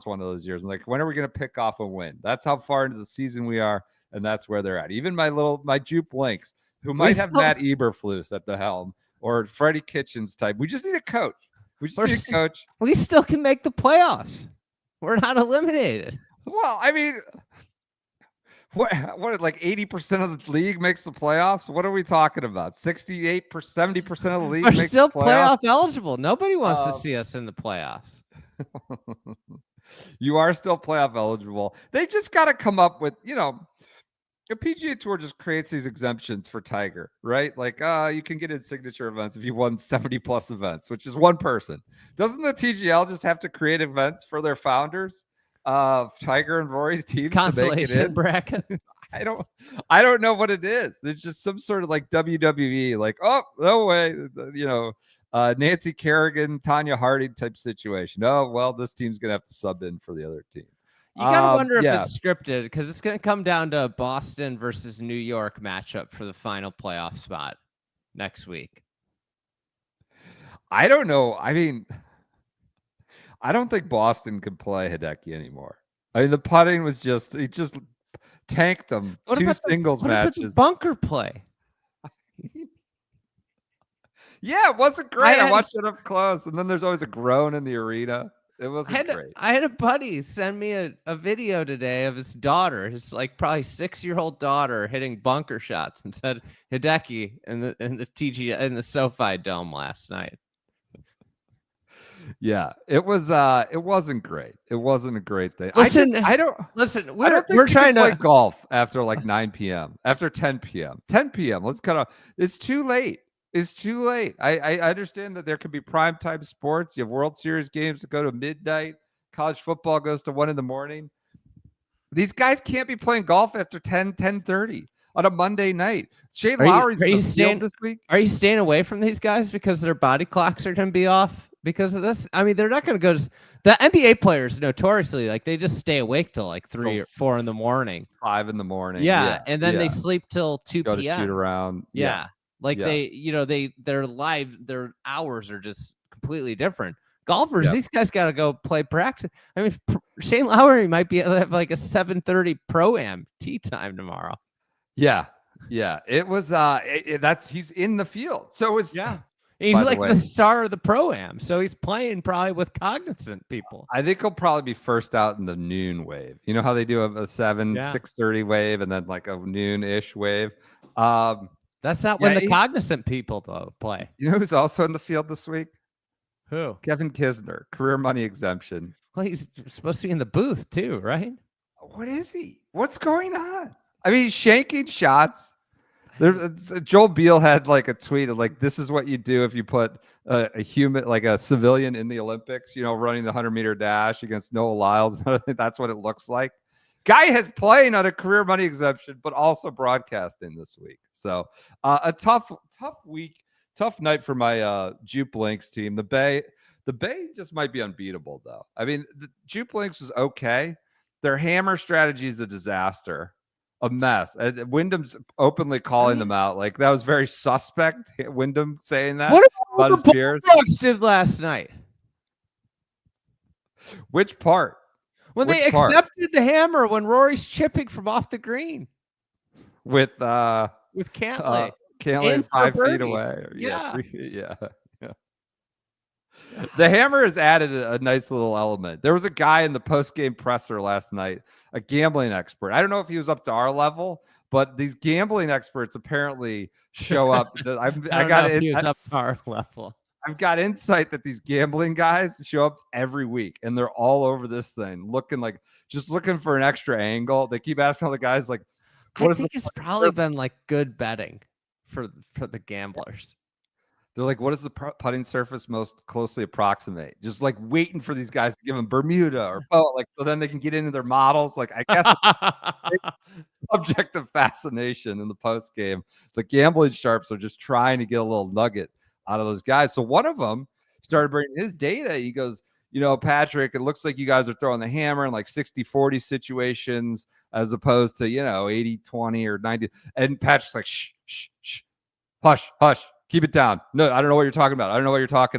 one of those years. And like, when are we going to pick off a win? That's how far into the season we are, and that's where they're at. Even my Jupe Links, who might have Matt Eberflus at the helm or Freddie Kitchens type. We just need a coach. We still can make the playoffs. We're not eliminated. Well, I mean, what like 80% of the league makes the playoffs? What are we talking about? 68%, 70% of the league makes still playoff eligible. Nobody wants to see us in the playoffs. You are still playoff eligible. They just got to come up with, the PGA Tour just creates these exemptions for Tiger, right? Like, you can get in signature events if you won 70 plus events, which is one person. Doesn't the TGL just have to create events for their founders of Tiger and Rory's teams to make it in? Bracket? I don't know what it is. It's just some sort of like WWE, like, oh, no way, Nancy Kerrigan, Tanya Harding type situation. Oh, well, this team's going to have to sub in for the other team. You got to wonder if it's scripted, because it's going to come down to a Boston versus New York matchup for the final playoff spot next week. I don't know. I mean, I don't think Boston can play Hideki anymore. I mean, the putting was he just tanked them. Two singles matches. Bunker play. Yeah, it wasn't great. I watched it up close, and then there's always a groan in the arena. It wasn't great. I had a buddy send me a video today of his daughter, his like probably 6-year-old daughter, hitting bunker shots, and said Hideki in the TGL in the SoFi Dome last night. Yeah, it was. It wasn't great. It wasn't a great thing. Listen, we're trying to play golf after like 9 p.m. After 10 p.m. 10 p.m. Let's cut off. It's too late. It's too late. I understand that there could be primetime sports. You have World Series games that go to midnight. College football goes to 1 a.m. These guys can't be playing golf after 10:30 on a Monday night. Shane Lowry's in the field this week. Are you staying away from these guys because their body clocks are going to be off because of this? I mean, they're not going to go to the NBA players notoriously, like they just stay awake till like 3 or 4 in the morning, 5 in the morning. Yeah. And then they sleep till 2 go p.m. to shoot around. Yeah. Yes. Like their hours are just completely different. Golfers, these guys got to go play practice. I mean, Shane Lowry might be able to have like a 7:30 pro-am tee time tomorrow. Yeah. It was he's in the field. So it's he's like the star of the pro-am. So he's playing probably with Cognizant people. I think he'll probably be first out in the noon wave. You know how they do a 6:30 wave and then like a noon-ish wave. That's not when the Cognizant people though play. You know who's also in the field this week? Who? Kevin Kisner, career money exemption. Well, he's supposed to be in the booth too, right? What is he? What's going on? I mean, he's shanking shots. Joel Beal had like a tweet of like, this is what you do if you put a human, like a civilian in the Olympics, running the 100-meter dash against Noah Lyles. That's what it looks like. Guy has playing on a career money exemption, but also broadcasting this week. So a tough week, tough night for my Jupe Links team. The Bay just might be unbeatable, though. I mean, the Jupe Links was okay. Their hammer strategy is a disaster, a mess. Wyndham's openly calling them out. Like, that was very suspect, Wyndham saying that. What about his peers. Bullfrogs did last night? Which part? When they accepted the hammer when Rory's chipping from off the green. With Cantlay. Cantlay 5 feet away. Yeah. 3 feet. Yeah. The hammer has added a nice little element. There was a guy in the post-game presser last night, a gambling expert. I don't know if he was up to our level, but these gambling experts apparently show up. I got he was up to our level. I've got insight that these gambling guys show up every week, and they're all over this thing, looking for an extra angle. They keep asking all the guys, like, I think it's probably been like good betting for the gamblers. They're like, what does the putting surface most closely approximate? Just like waiting for these guys to give them Bermuda or so then they can get into their models. Like, I guess subject of fascination in the post game. The gambling sharps are just trying to get a little nugget out of those guys. So one of them started bringing his data. He goes, Patrick, it looks like you guys are throwing the hammer in like 60-40 situations as opposed to, 80-20 or 90. And Patrick's like, shh, hush, keep it down. No, I don't know what you're talking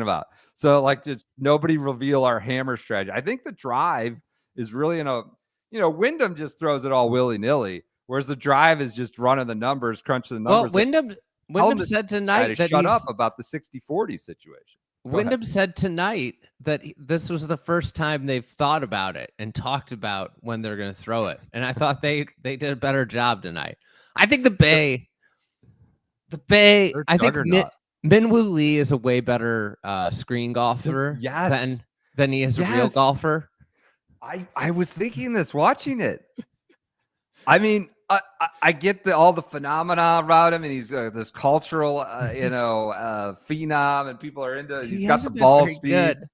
about. So like, just nobody reveal our hammer strategy. I think the drive is really in a, Wyndham just throws it all willy nilly, whereas the drive is just running the numbers, crunching the Well, numbers. Wyndham said tonight that shut up about the 60-40 situation. Wyndham said tonight that this was the first time they've thought about it and talked about when they're going to throw it. And I thought they did a better job tonight. I think the Bay, I think Minwoo Lee is a way better screen golfer than he is a real golfer. I was thinking this watching it. I mean, I get all the phenomena around him, and he's this cultural, phenom, and people are into. He's got the ball speed, good.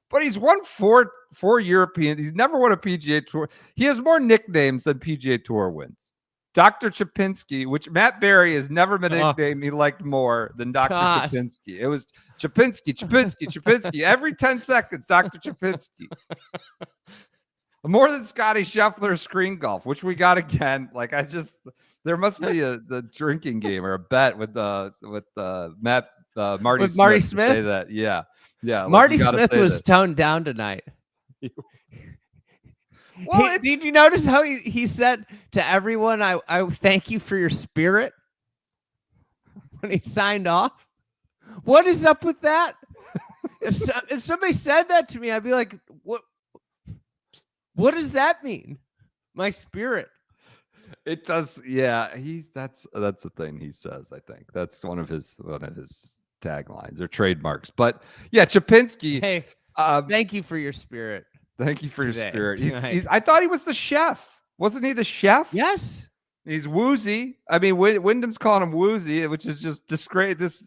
But he's won four European. He's never won a PGA Tour. He has more nicknames than PGA Tour wins. Dr. Chapinski, which Matt Berry has never been a nickname he liked more than Dr. Chapinski. It was Chapinski. Every 10 seconds, Dr. Chapinski. More than Scotty Scheffler's screen golf, which we got again. Like there must be the drinking game or a bet with Marty Smith. Say that, yeah. Marty Smith was toned down tonight. Well, did you notice how he said to everyone, I thank you for your spirit when he signed off? What is up with that? If somebody said that to me, I'd be like, what does that mean? My spirit. It does. Yeah. That's the thing he says. I think that's one of his taglines or trademarks. But yeah, Chapinski. Hey, thank you for your spirit. Thank you for your spirit. I thought he was the chef. Wasn't he the chef? Yes. He's woozy. I mean, Wyndham's calling him woozy, which is just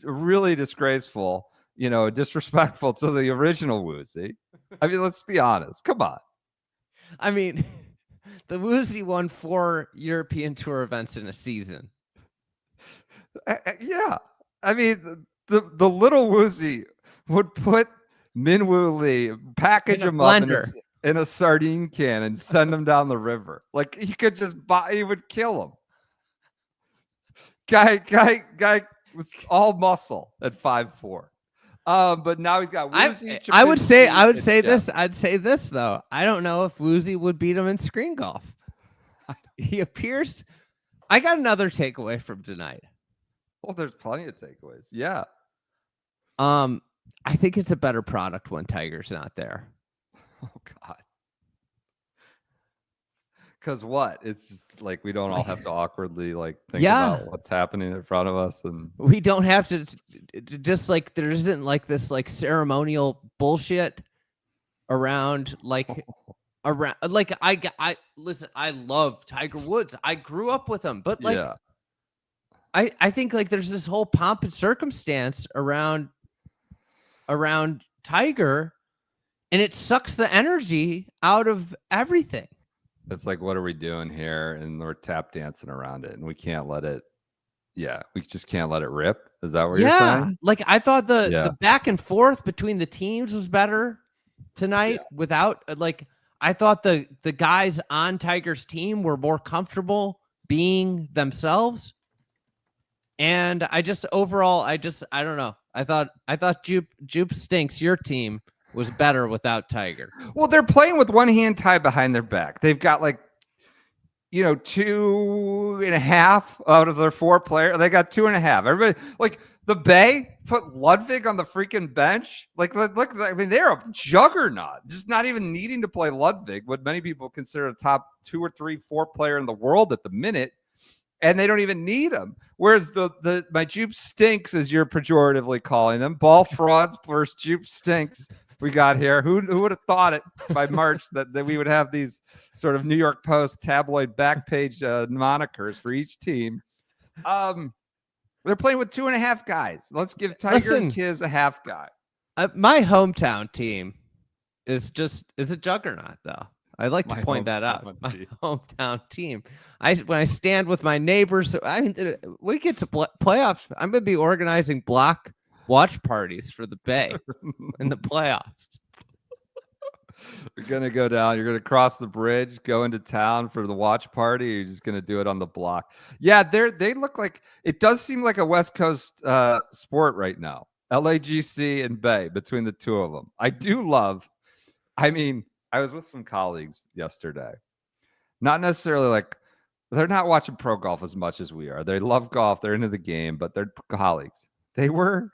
really disgraceful, disrespectful to the original woozy. I mean, let's be honest. Come on. I mean, the woozy won 4 European Tour events in a season. Yeah. I mean, the little woozy would put Minwoo Lee, package him up in a sardine can and send him down the river. Like he could he would kill him. Guy was all muscle at 5'4". But now he's got Woozy. I'd say this though. I don't know if Woozy would beat him in screen golf. He appears. I got another takeaway from tonight. Well, there's plenty of takeaways. Yeah. I think it's a better product when Tiger's not there. Oh God. Because what? It's just like we don't all have to awkwardly think about what's happening in front of us, and we don't have to just there isn't this ceremonial bullshit around I listen. I love Tiger Woods. I grew up with him, but I think there's this whole pomp and circumstance around Tiger, and it sucks the energy out of everything. It's like, what are we doing here? And we're tap dancing around it, and we can't let it. Yeah, we just can't let it rip. Is that what you're saying? I thought the back and forth between the teams was better tonight. Without I thought the guys on Tiger's team were more comfortable being themselves. And I don't know. I thought Jupe Stinks, your team, was better without Tiger. Well, they're playing with one hand tied behind their back. They've got 2.5 out of their 4 players. They got 2.5. Everybody the Bay put Ludwig on the freaking bench. Look, I mean, they're a juggernaut. Just not even needing to play Ludwig, what many people consider a top 2 or 3, 4 player in the world at the minute. And they don't even need him. Whereas my Jupe Stinks, as you're pejoratively calling them, ball frauds versus Jupe Stinks we got here. Who would have thought it by March that we would have these sort of New York Post tabloid back page monikers for each team? They're playing with 2.5 guys. Let's give Tiger and Kiz a half guy. My hometown team is a juggernaut, though. I'd like to point that out. My hometown team. When I stand with my neighbors, we get to playoffs. I'm going to be organizing block watch parties for the Bay in the playoffs. You're going to go down. You're going to cross the bridge, go into town for the watch party. Or you're just going to do it on the block. Yeah, they look like it does seem like a West Coast sport right now. LAGC and Bay between the two of them. I do love. I mean, I was with some colleagues yesterday. Not necessarily like they're not watching pro golf as much as we are. They love golf. They're into the game, but they're colleagues. They were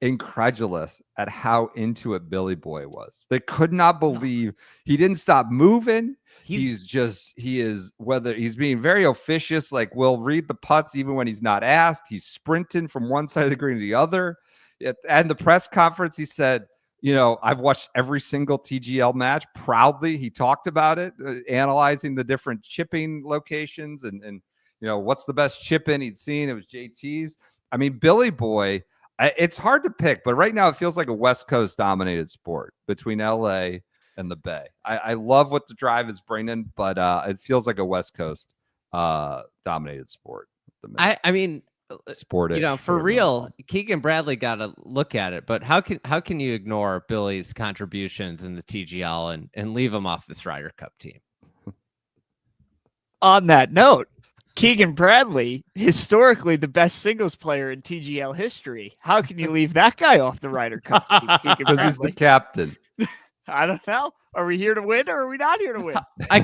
incredulous at how into it Billy Boy was. They could not believe he didn't stop moving. He is, whether he's being very officious, like will read the putts even when he's not asked. He's sprinting from one side of the green to the other. And the press conference, he said, I've watched every single TGL match. Proudly, he talked about it, analyzing the different chipping locations and what's the best chip in he'd seen. It was JT's. I mean, Billy Boy, it's hard to pick, but right now it feels like a West Coast dominated sport between LA and the Bay. I love what the drive is bringing, but it feels like a West Coast dominated sport. I mean, Sportish, for real, Keegan Bradley got to look at it, but how can you ignore Billy's contributions in the TGL and leave him off this Ryder Cup team? On that note, Keegan Bradley, historically the best singles player in TGL history. How can you leave that guy off the Ryder Cup team? Because he's the captain. I don't know. Are we here to win or are we not here to win? I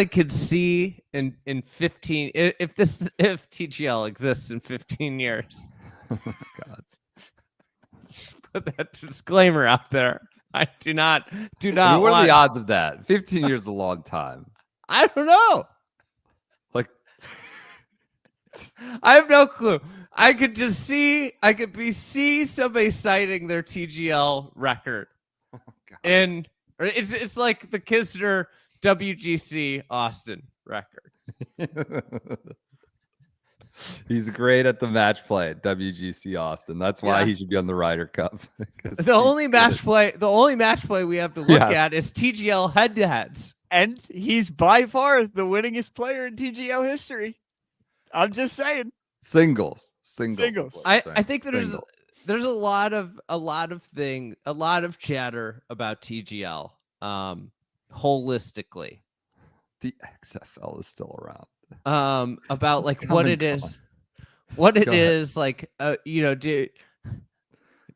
could see in 15 if TGL exists in 15 years. Oh my God. Put that disclaimer out there. I do not. What are the odds of that? 15 years is a long time. I don't know. Like, I have no clue. I could see somebody citing their TGL record. oh God. And it's like the Kisner WGC Austin record. He's great at the match play at WGC Austin. That's why he should be on the Ryder Cup. The only match play we have to look at is TGL head-to-heads. And he's by far the winningest player in TGL history. I'm just saying. Singles. I think that there's a lot of chatter about TGL holistically. The XFL is still around. About like what it is like,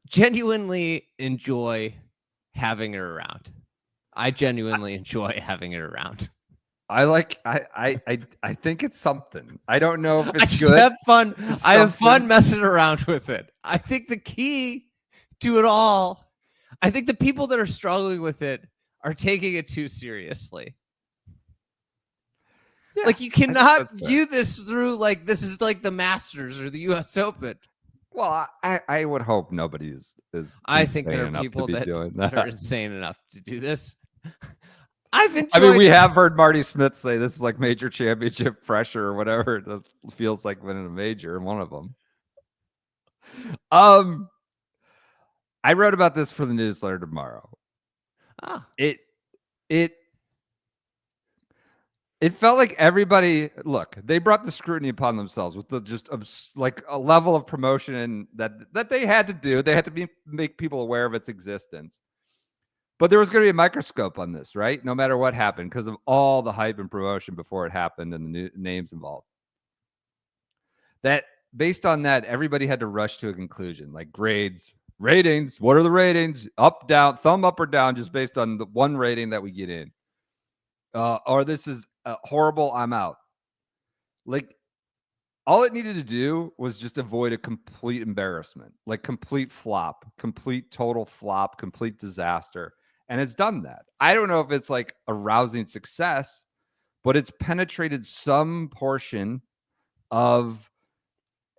genuinely enjoy having it around. I genuinely enjoy having it around. I think it's something. I don't know if it's good. I have fun. I have fun messing around with it. I think the key to it all, I think the people that are struggling with it are taking it too seriously. Yeah, like you cannot view this through like this is like the Masters or the U.S. Open. Well, I would hope nobody is. I think there are people that are insane enough to do this. We have heard Marty Smith say this is like major championship pressure or whatever it feels like winning a major in one of them. I wrote about this for the newsletter tomorrow. It felt like everybody, look, they brought the scrutiny upon themselves with the just like a level of promotion that they had to do. They had to make people aware of its existence. But there was going to be a microscope on this, right? No matter what happened, because of all the hype and promotion before it happened and the new names involved. That based on that, everybody had to rush to a conclusion, like grades, ratings. What are the ratings? Up, down, thumb up or down, just based on the one rating that we get in. Or this is horrible, I'm out. Like, all it needed to do was just avoid a complete embarrassment, like complete flop, complete total flop, complete disaster. And it's done that. I don't know if it's like a rousing success, but it's penetrated some portion of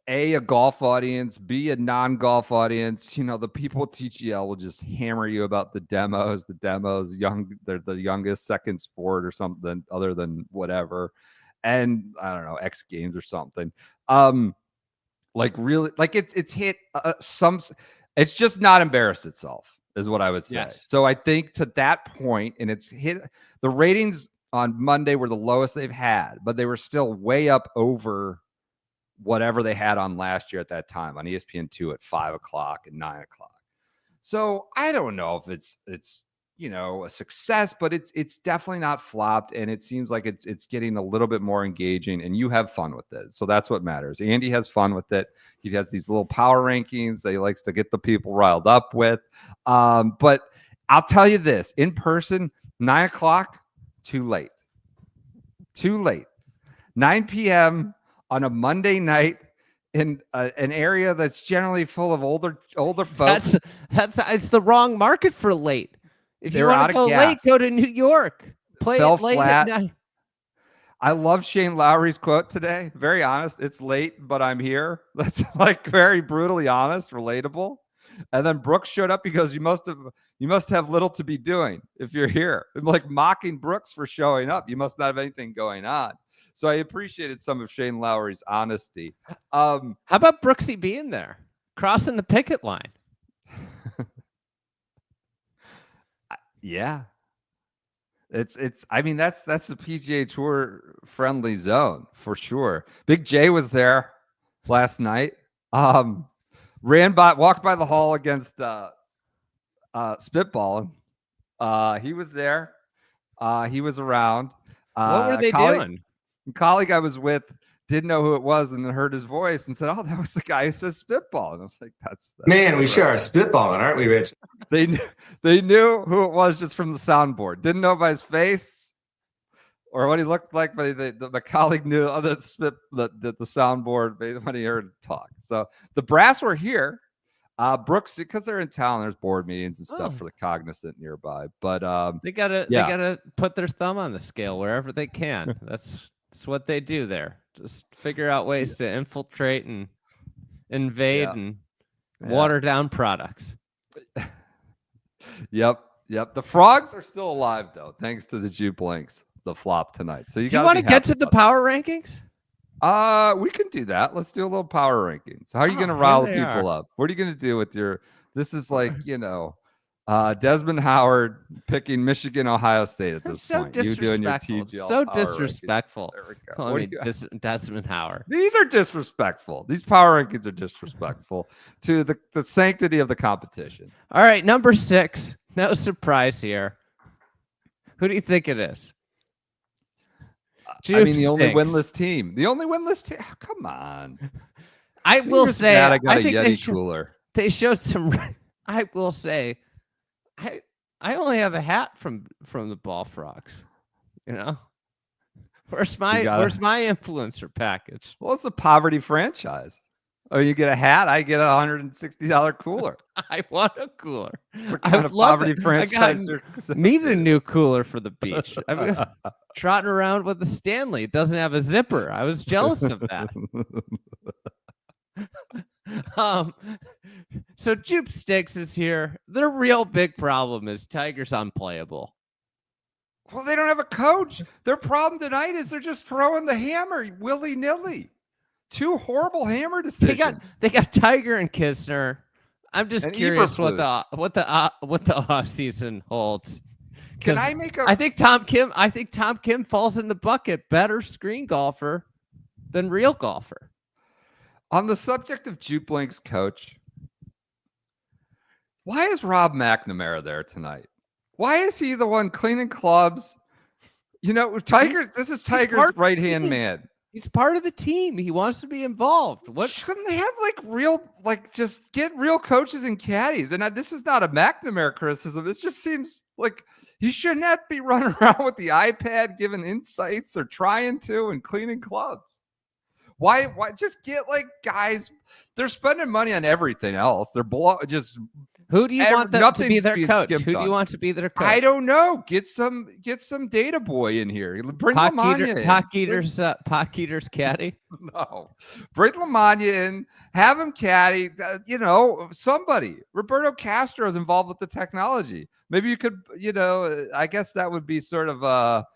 A, a golf audience, B, a non-golf audience. The people at TGL will just hammer you about the demos. They're the youngest second sport or something other than whatever. And I don't know, X Games or something. Like really, like it's hit it's just not embarrassed itself is what I would say. Yes. So I think to that point, and it's hit the ratings on Monday were the lowest they've had, but they were still way up over whatever they had on last year at that time on ESPN2 at 5:00 and 9:00. So I don't know if it's a success, but it's definitely not flopped, and it seems like it's getting a little bit more engaging, and you have fun with it. So that's what matters. Andy has fun with it. He has these little power rankings that he likes to get the people riled up with. But I'll tell you this: in person, 9 o'clock, too late. Too late. 9 p.m. on a Monday night in an area that's generally full of older folks. It's the wrong market for late. If you want to go late, go to New York. Play Fell it late flat. at night. I love Shane Lowry's quote today. Very honest. It's late, but I'm here. That's like very brutally honest, relatable. And then Brooks showed up because you must have little to be doing if you're here. I'm like mocking Brooks for showing up. You must not have anything going on. So I appreciated some of Shane Lowry's honesty. How about Brooksy being there, crossing the picket line? Yeah. I mean, that's the PGA Tour friendly zone for sure. Big J was there last night. Walked by the hall against Spitballing. He was there. He was around. What were they doing? A colleague I was with didn't know who it was and then heard his voice and said, "Oh, that was the guy who says spitball." And I was like, "That's man, we sure are spitballing, aren't we, Rich?" They knew who it was just from the soundboard. Didn't know by his face or what he looked like, but my colleague knew the soundboard when he heard him talk. So the brass were here. Brooks, because they're in town, there's board meetings and stuff for the Cognizant nearby. But they gotta put their thumb on the scale wherever they can. That's what they do there. Just figure out ways to infiltrate and invade and water down products. Yep. The Frogs are still alive though, thanks to the Jupe Links, the flop tonight. So do you want to get to the power rankings? We can do that. Let's do a little power rankings. How are you going to rile the people up? What are you going to do with your? This is like Desmond Howard picking Michigan, Ohio State at this point. You doing your TGL so power disrespectful. There we go. Calling me Desmond Howard. These are disrespectful. These power rankings are disrespectful to the sanctity of the competition. All right, number 6. No surprise here. Who do you think it is? I mean, the only winless team. Come on. I will say, I got a Yeti cooler. They showed some. I will say, I only have a hat from the Ballfrogs. You know, where's my influencer package? Well, it's a poverty franchise. Oh, you get a hat, I get a $160 cooler. I want a cooler. I would love poverty franchise. Need a new cooler for the beach. I'm trotting around with a Stanley. It doesn't have a zipper. I was jealous of that. So Jupe Sticks is here. Their real big problem is Tiger's unplayable. Well, they don't have a coach. Their problem tonight is they're just throwing the hammer willy-nilly. 2 horrible hammer decisions. They got Tiger and Kisner. I'm just curious what the off season holds. Can I make I think Tom Kim falls in the bucket. Better screen golfer than real golfer. On the subject of Jupe Link's coach, why is Rob McNamara there tonight? Why is he the one cleaning clubs? You know, this is Tiger's right-hand man. He's part of the team. He wants to be involved. What shouldn't they have just get real coaches and caddies? And this is not a McNamara criticism. It just seems like he should not be running around with the iPad giving insights or trying to and cleaning clubs. Why just get guys? They're spending money on everything else. They're just. Who do you want them to be their coach? Who do you want to be their coach? I don't know. Get some data boy in here. Bring Lamagna in. Pock-Eater's caddy? No. Bring Lamagna in. Have him caddy. Somebody. Roberto Castro is involved with the technology. Maybe you could, I guess that would be sort of a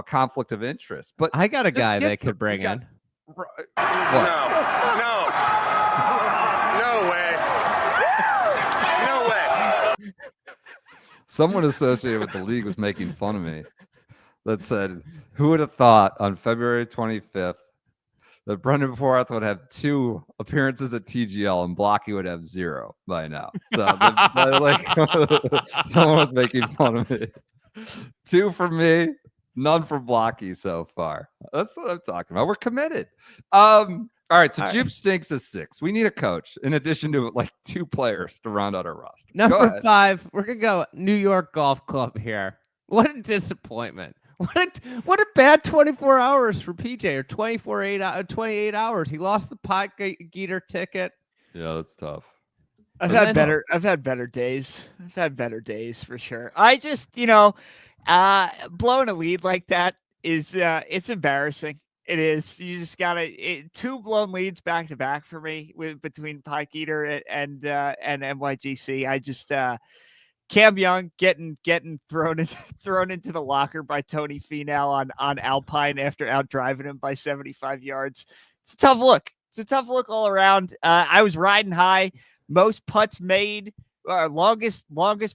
conflict of interest. But I got a guy they could bring in. Someone associated with the league was making fun of me that said, who would have thought on February 25th that Brendan Porath would have 2 appearances at TGL and Blocky would have 0 by now. So someone was making fun of me. 2 for me, none for Blocky so far. That's what I'm talking about. We're committed. All right, so All right. Jupe stinks is 6. We need a coach in addition to like 2 players to round out our roster. Go Number ahead. 5, we're gonna go New York Golf Club here. What a disappointment. What a bad 24 hours for PJ, or 28 hours. He lost the pot geeter ticket. Yeah, that's tough. I've That's had tough. better. I've had better days. I've had better days for sure. I just, blowing a lead like that is, it's embarrassing. It is. You just gotta 2 blown leads back to back for me between Pike Eater and NYGC. I just Cam Young getting thrown into the locker by Tony Finau on Alpine after out driving him by 75 yards. It's a tough look. It's a tough look all around. I was riding high. Most putts made, longest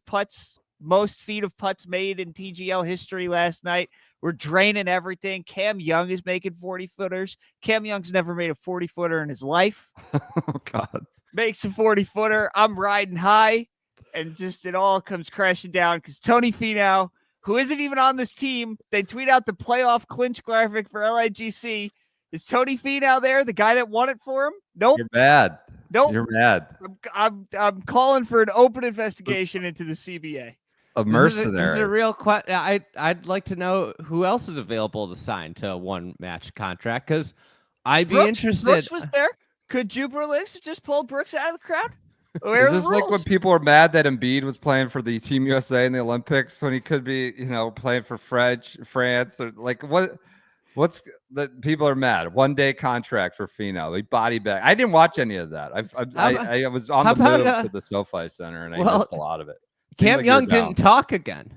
putts, most feet of putts made in TGL history last night. We're draining everything. Cam Young is making 40-footers. Cam Young's never made a 40-footer in his life. Oh, God. Makes a 40-footer. I'm riding high, and just it all comes crashing down because Tony Finau, who isn't even on this team, they tweet out the playoff clinch graphic for LIGC. Is Tony Finau there, the guy that won it for him? Nope. You're mad. Nope. You're mad. I'm calling for an open investigation into the CBA. A This is a mercenary. real question. I'd like to know who else is available to sign to a 1-match contract, because I'd be interested. Brooks was there. Could Jupiter Links have just pulled Brooks out of the crowd? Where Is are the this like when rules? people were mad that Embiid was playing for the Team USA in the Olympics when he could be, playing for France, or like what's that? People are mad. 1-day contract for Finau. He body bag. I didn't watch any of that. I was on how the move about, to the SoFi Center and I well, missed a lot of it. Seemed Cam like you were Young down. didn't talk again.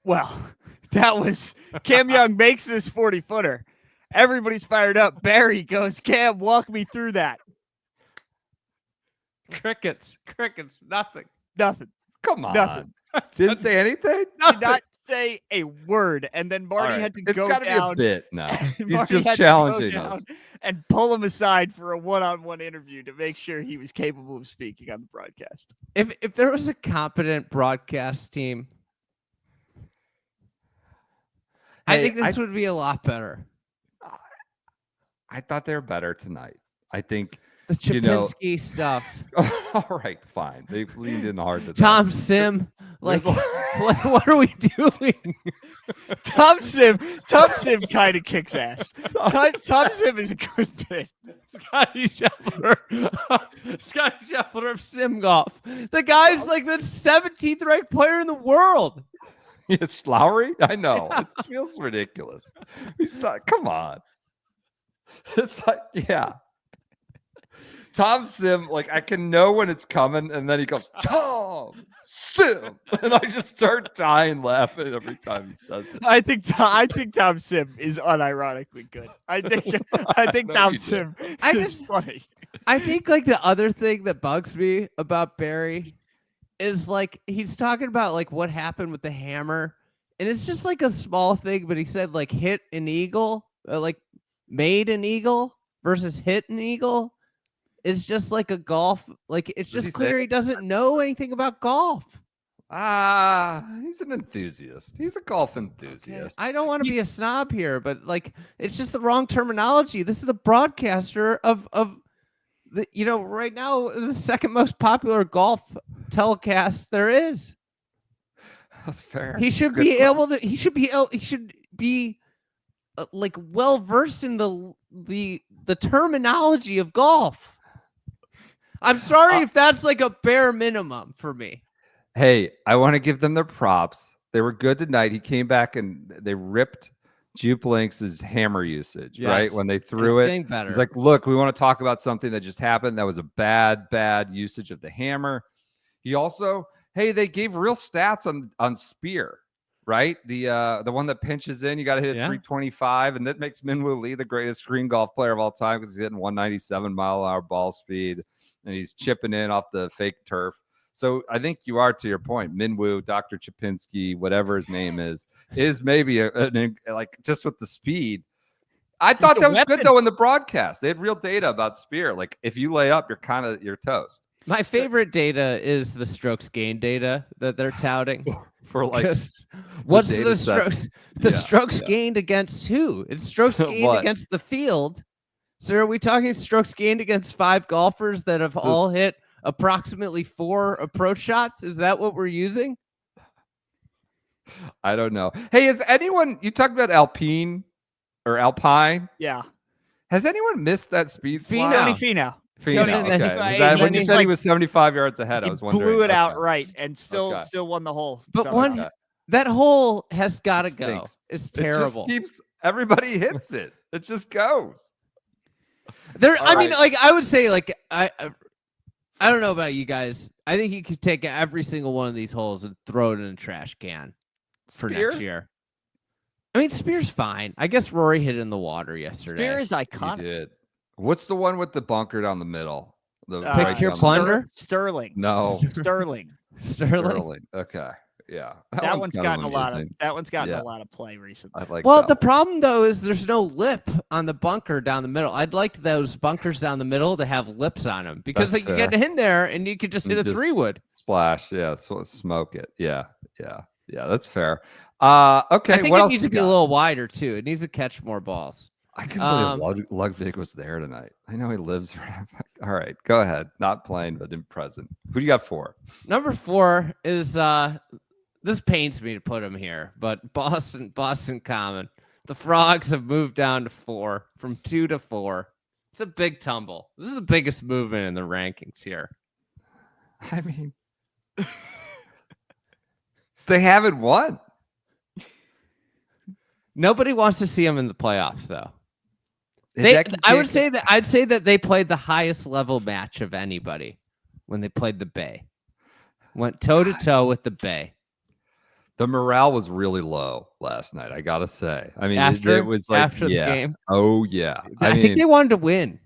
Well, that was Cam Young makes this 40-footer. Everybody's fired up. Barry goes, Cam, walk me through that. Crickets, nothing. Nothing. Come on. Nothing. Didn't say anything. Did not say a word. And then Marty All right. had to It's go got to be down. a bit now. He's Marty just had to go challenging down us. and pull him aside for a one-on-one interview to make sure he was capable of speaking on the broadcast. If there was a competent broadcast team, I Hey, think this would be a lot better. I thought they were better tonight. I think. The Chapinski stuff. All right, fine. They leaned in hard to that. Tom Sim, like, There's what are we doing? Tom Sim kind of kicks ass. Tom Sim is a good bit. Scotty Scheffler of Sim Golf. The guy's like the 17th ranked player in the world. It's Lowry. I know. It feels ridiculous. He's not. Come on. It's like, yeah. Tom Sim, like I can know when it's coming, and then he goes, Tom Sim, and I just start dying laughing every time he says it. I think Tom Sim is unironically good. I think No, Tom you Sim I is just- funny. I think like the other thing that bugs me about Barry is like he's talking about like what happened with the hammer, and it's just like a small thing, but he said like hit an eagle, like made an eagle versus hit an eagle. It's just like a golf, like it's Does just he clear say- he doesn't know anything about golf. He's an enthusiast. He's a golf enthusiast. I don't want to be a snob here, but like it's just the wrong terminology. This is a broadcaster of the, right now the second most popular golf telecast there is. That's fair. He That's should a good be point. able to. He should be like well versed in the terminology of golf. I'm sorry if that's like a bare minimum for me. Hey, I want to give them their props. They were good tonight. He came back and they ripped Jupe Links' hammer usage, right? Yes. When they threw It's it. getting better. He's like, look, we want to talk about something that just happened. That was a bad usage of the hammer. He also, hey, they gave real stats on Spear, right? The one that pinches in, you got to hit Yeah. 325, and that makes Minwoo Lee the greatest green golf player of all time because he's hitting 197 mile an hour ball speed, and he's chipping in off the fake turf. So I think you are, to your point, Minwoo, Dr. Chapinski, whatever his name is maybe like just with the speed. I thought a that was weapon. good though in the broadcast. They had real data about Spear. Like if you lay up, you're toast. My favorite data is the strokes gain data that they're touting. For like 'Cause what's data the set. strokes? The Yeah, strokes yeah. gained against who? It's strokes gained What? against the field. So are we talking strokes gained against 5 golfers that have all hit approximately 4 approach shots? Is that what we're using? I don't know. Hey, has anyone, you talked about Alpine or Alpine? Yeah. Has anyone missed that speed slide? Tony Finau. Finau, Tony- okay. and Was he- that and when you he's said he like- was 75 yards ahead? I He was wondering. blew it Okay. out right and still Okay. won the hole. But somehow. one Okay. that hole has got to It go. stinks. It's It terrible. just keeps, everybody hits it. It just goes. There, All I mean, right. like I would say, like I don't know about you guys. I think you could take every single one of these holes and throw it in a trash can for Spear? next year. I mean, Spear's fine. I guess Rory hit it in the water yesterday. Spear is You iconic. did. What's the one with the bunker down the middle? The Pick your down the plunder? middle? Sterling. No. Sterling. Sterling. Okay. Yeah. That one's kind of gotten a lot of amusing. a lot of play recently. I like Well, that the one. problem though is there's no lip on the bunker down the middle. I'd like those bunkers down the middle to have lips on them because That's they could get in there and you could just hit And a just 3-wood. Splash. Yeah. So smoke it. Yeah. That's fair. Okay. I think what it else needs we to be a got? little wider too. It needs to catch more balls. I couldn't believe Ludwig was there tonight. I know he lives around. All right. Go ahead. Not playing, but in present. Who do you got for? Number 4 is this pains me to put him here, but Boston Common. The Frogs have moved down to 4 from 2 to 4. It's a big tumble. This is the biggest movement in the rankings here. I mean, they haven't won. Nobody wants to see them in the playoffs, though. Hideki I'd can't- say that they played the highest level match of anybody when they played the Bay. Went toe to toe with the Bay. The morale was really low last night. I gotta say. I mean, After it was like after the game, Oh yeah. I mean, think they wanted to win.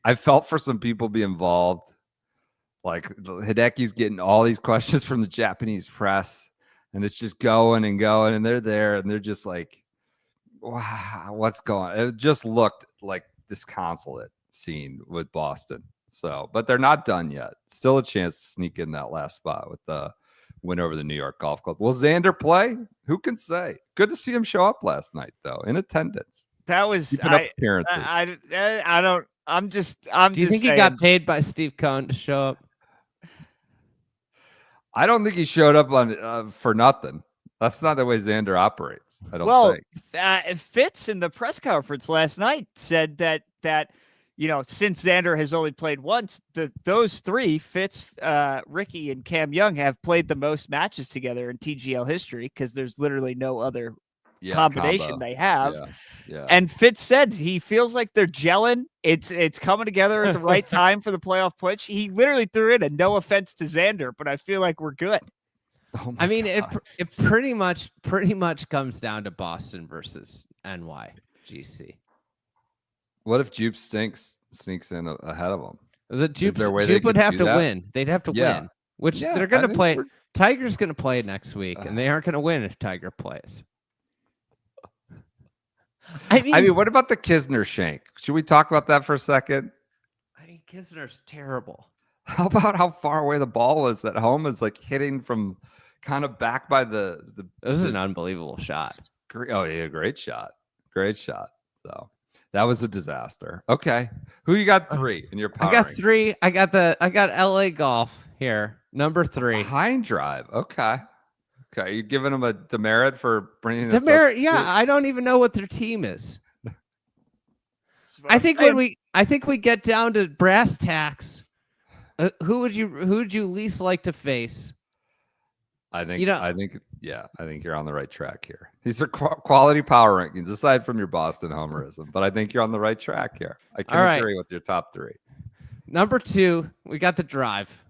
I felt for some people be involved. Like Hideki's getting all these questions from the Japanese press, and it's just going and going, and they're there, and they're just like, "Wow, what's going on?" It just looked like disconsolate scene with Boston. So, but they're not done yet. Still a chance to sneak in that last spot with the win over the New York Golf Club. Will Xander play? Who can say? Good to see him show up last night, though, in attendance. That was Keeping up appearances. I don't. I'm just. Do you think he got paid by Steve Cohn to show up? I don't think he showed up on for nothing. That's not the way Xander operates. I don't think. Fitz in the press conference last night said that since Xander has only played once, those 3 Fitz, Ricky, and Cam Young have played the most matches together in TGL history because there's literally no other combination combo. they have. Yeah. And Fitz said he feels like they're gelling. It's coming together at the right time for the playoff push. He literally threw in a no offense to Xander, but I feel like we're good. Oh my I mean, it God. pretty much comes down to Boston versus NYGC. What if Jupe sneaks in ahead of them? The there a way they Jupe would could have do to that? win. They'd have to Yeah. win, which Yeah, they're going I to think play. we're- Tiger's going to play next week, and they aren't going to win if Tiger plays. I mean, what about the Kisner shank? Should we talk about that for a second? Kisner's terrible. How about how far away the ball was that home is like hitting from kind of back by the This is an unbelievable shot. Oh yeah, great shot. So that was a disaster. Okay. Who you got 3 in your power? I got ranking? 3. I got LA Golf here, number 3. Behind drive. Okay. You giving them a demerit for bringing this Demerit, up? yeah, I don't even know what their team is. I think we get down to brass tacks, who would you least like to face? I think you're on the right track here. These are quality power rankings, aside from your Boston homerism, but I think you're on the right track here. I can agree with your top 3. Number 2, we got the drive.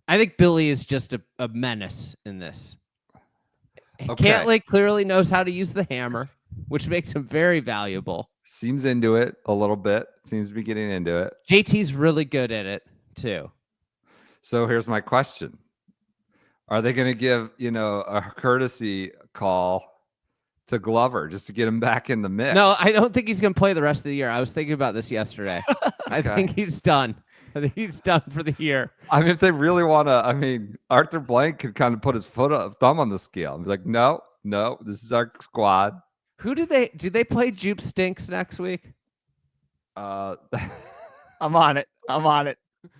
I think Billy is just a menace in this. Okay. Cantley clearly knows how to use the hammer, which makes him very valuable. Seems into it a little bit. Seems to be getting into it. JT's really good at it too. So here's my question. Are they going to give, a courtesy call to Glover just to get him back in the mix? No, I don't think he's going to play the rest of the year. I was thinking about this yesterday. I think he's done. I think he's done for the year. I mean, if they really want to, Arthur Blank could kind of put his thumb on the scale and be like, no, this is our squad. Do they play Jupe Stinks next week? I'm on it. I'm on it.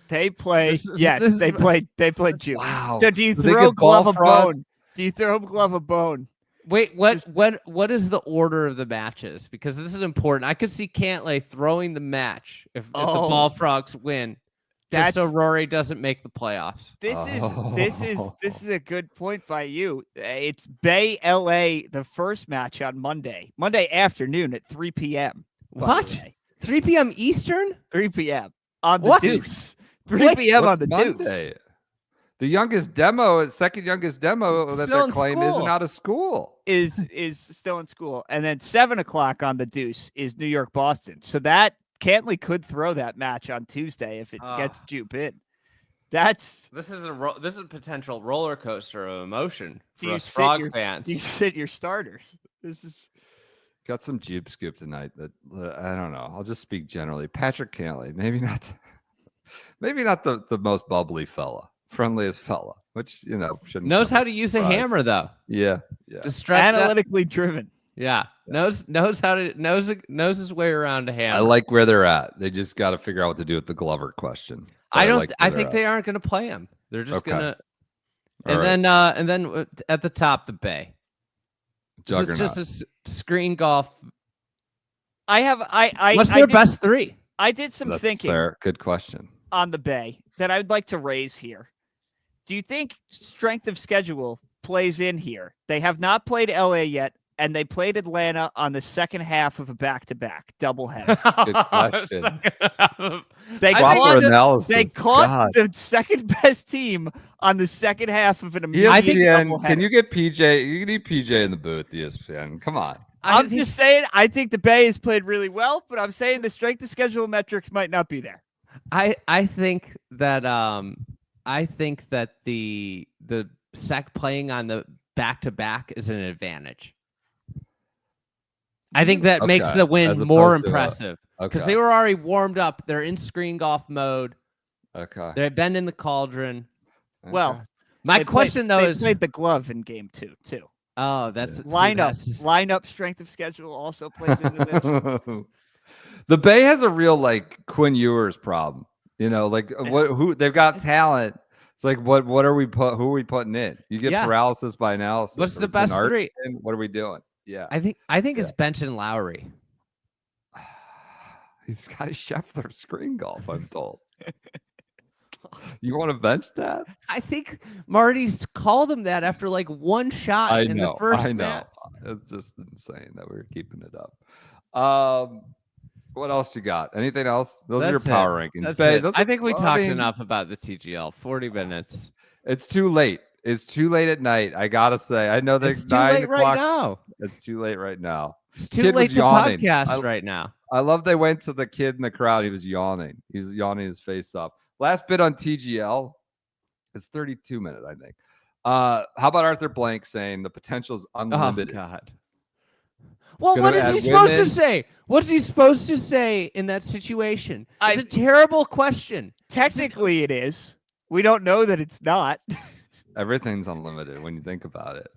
They play. This is- Yes, this is- they played. They played June. Wow. So do you So they throw get glove a Ballfrogs? bone? Do you throw glove a bone? Wait, what? Just- What is the order of the matches? Because this is important. I could see Cantlay throwing the match if the Oh. Ballfrogs win, That's- just so Rory doesn't make the playoffs. This is a good point by you. It's Bay LA, the first match on Monday afternoon at 3 p.m. by the What? way. 3 p.m. Eastern? 3 p.m. on the What? Deuce. 3 What? p.m. on What's the Deuce. Monday? The youngest demo, second youngest demo that Still they're in claiming school. isn't out of school. Is still in school, and then 7 o'clock on the Deuce is New York Boston. So that Cantlay could throw that match on Tuesday if it gets Jupe in. That's This is a potential roller coaster of emotion do for you us sit Frog your fans. you sit your starters. This is Got some jupe scoop tonight that I don't know. I'll just speak generally. Patrick Cantlay, maybe not the most bubbly fella, friendliest fella, which shouldn't Knows come how as to a use a surprise. hammer though. Yeah. To stretch that- analytically driven. Yeah. Knows how to knows his way around a hammer. I like where they're at. They just got to figure out what to do with the Glover question. But I don't. like I where think they're they aren't going to play him. They're just Okay. gonna. All And right. then at the top, the Bay. This is Juggernaut. just a screen golf. I have I What's I their did, best three? I did some That's thinking fair. Good question. on the Bay that I would like to raise here. Do you think strength of schedule plays in here? They have not played LA yet, and they played Atlanta on the second half of a back-to-back doubleheader. Good question. They I think caught, Proper the, analysis. they caught God. the second best team on the second half of an immediate ESPN, doubleheader. can you get PJ? You need PJ in the booth, ESPN. Come on. I'm just saying, I think the Bay has played really well, but I'm saying the strength of schedule metrics might not be there. I think that the SEC playing on the back-to-back is an advantage. I think that makes Okay. the win As more opposed to a- impressive because Okay. they were already warmed up. They're in screen golf mode. Okay. They've been in the cauldron. Well, My they question played, though they is, played the glove in game two too. oh, that's Lineup strength of schedule also plays into this. The Bay has a real like Quinn Ewers problem. Who they've got talent. It's like who are we putting in? You get Yeah. paralysis by analysis. What's Are the we putting best Art three? in? What are we doing? Yeah. I think it's Bench and Lowry. He's got a Scheffler screen golf, I'm told. You want to bench that? I think Marty's called him that after like one shot in the first match. It's just insane that we're keeping it up. What else you got? Anything else? Those are your That's it. power rankings. That's Bay, it. those I are- think we I talked mean, enough about the TGL. 40 minutes. It's too late. It's too late at night. I gotta say. I know It's that too 9 late o'clock. right now. It's too late right now. It's too Kid was late to yawning. podcast right now. I love they went to the kid in the crowd. He was yawning. He was yawning his face off. Last bit on TGL. It's 32 minutes, I think. How about Arthur Blank saying the potential is unlimited? Oh God. Well, Gonna what is add he supposed to women. say? What's he supposed to say in that situation? It's I- a terrible question. Technically, it is. We don't know that it's not. Everything's unlimited when you think about it.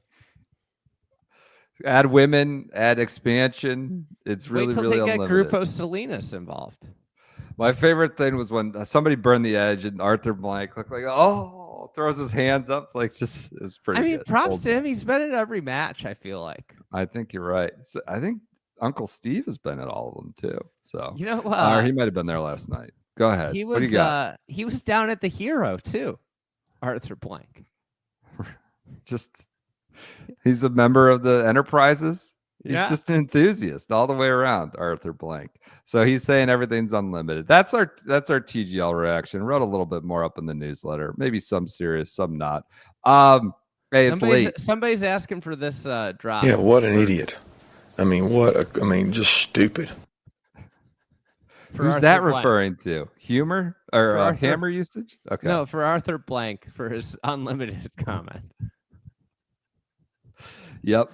Add women, add expansion. It's really, Wait till really they get unlimited. Grupo Salinas involved. My favorite thing was when somebody burned the edge and Arthur Blank looked like, oh, throws his hands up. Like, just, it's pretty I mean, good. props Old to him. He's been in every match, I feel like. I think you're right. So I think Uncle Steve has been at all of them too. So, You know, or he might have been there last night. Go ahead. he What do was you got? he was down at the Hero too. Arthur Blank. Just, he's a member of the Enterprises. He's Yeah. just an enthusiast all the way around, Arthur Blank. So he's saying everything's unlimited. That's our TGL reaction. Wrote a little bit more up in the newsletter. Maybe some serious, some not. Hey, it's late. Somebody's asking for this drop. Yeah, what an idiot. Just stupid. for Who's Arthur that Blank. referring to? Humor or For Arthur- hammer usage? Okay. No, for Arthur Blank for his unlimited comment. Yep.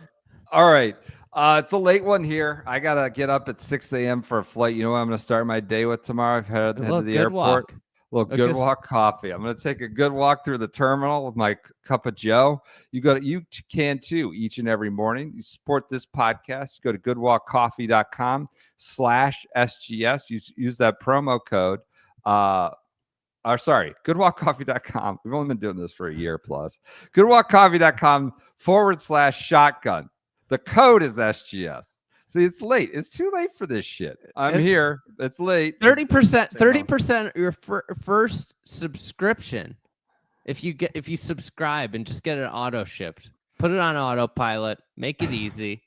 All right. It's a late one here. I gotta get up at 6 a.m. for a flight. You know what I'm gonna start my day with tomorrow? I've head to the Good airport. walk. little Good Because- Walk coffee. I'm going to take a good walk through the terminal with my cup of Joe. You can too each and every morning. You support this podcast. You go to goodwalkcoffee.com/SGS. Use that promo code. Goodwalkcoffee.com. We've only been doing this for a year plus. Goodwalkcoffee.com/shotgun. The code is SGS. See, it's late. It's too late for this shit. I'm here. It's late. 30% your first subscription. If you subscribe and just get it auto shipped, put it on autopilot, make it easy.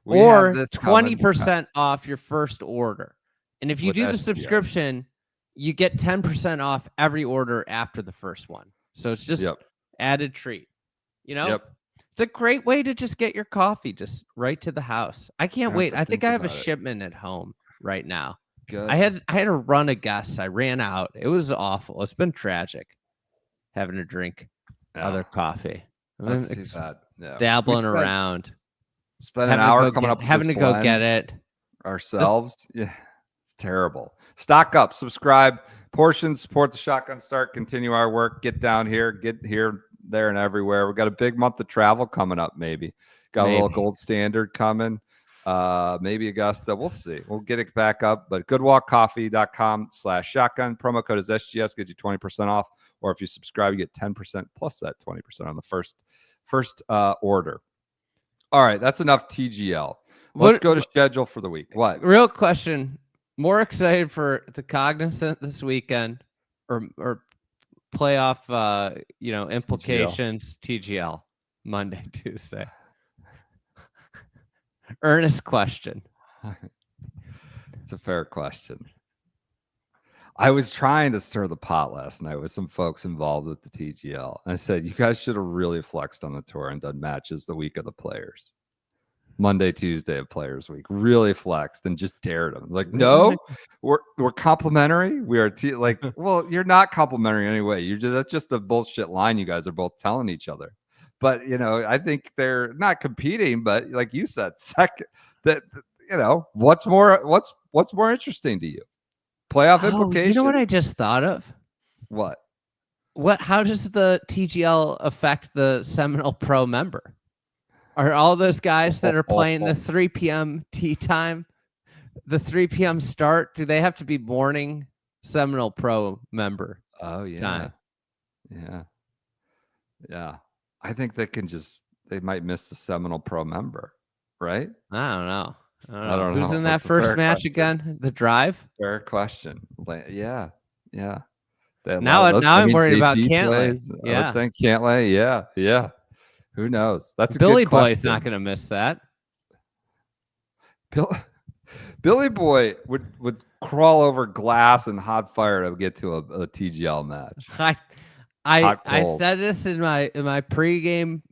Or 20% off your first order. And if you do the subscription, you get 10% off every order after the first one. So it's just added treat. It's a great way to just get your coffee just right to the house. I can't wait. I think I have a shipment at home right now. Good. I had to run a guess. I ran out. It was awful. It's been tragic having to drink other coffee. That's too bad. Yeah. Dabbling around. Spend an hour coming up having to go get it ourselves. Yeah, it's terrible. Stock up, subscribe, portions, support the Shotgun Start, continue our work, get down here, get here, there, and everywhere. We've got a big month of travel coming up, maybe. Got a little Gold Standard coming. Maybe Augusta. We'll see. We'll get it back up. But goodwalkcoffee.com/shotgun. Promo code is SGS, gets you 20% off. Or if you subscribe, you get 10% plus that 20% on the first order. All right, that's enough TGL. Let's go to schedule for the week. What? Real question. More excited for the Cognizant this weekend or playoff implications TGL Monday, Tuesday? Earnest question. It's a fair question. I was trying to stir the pot last night with some folks involved with the TGL. And I said, you guys should have really flexed on the tour and done matches the week of the players. Monday, Tuesday of Players Week. Really flexed and just dared them. Like, no, we're complimentary. We are well, you're not complimentary anyway. That's just a bullshit line you guys are both telling each other. But I think they're not competing, but like you said, what's more interesting to you? Playoff implications. You know what I just thought of? What? How does the TGL affect the Seminole Pro member? Are all those guys that are playing the 3 p.m. tee time, the 3 p.m. start, do they have to be morning Seminole Pro member? Oh, yeah. Time? Yeah. Yeah. I think they might miss the Seminole Pro member, right? I don't know. Who's in that first match again? The drive? Fair question. Yeah. Yeah. Now I'm worried about Cantlay. Yeah. I think Cantlay. Yeah. Yeah. Who knows? That's a Billy good question. Boy's not going to miss that. Billy Boy would crawl over glass and hot fire to get to a TGL match. I said this in my pregame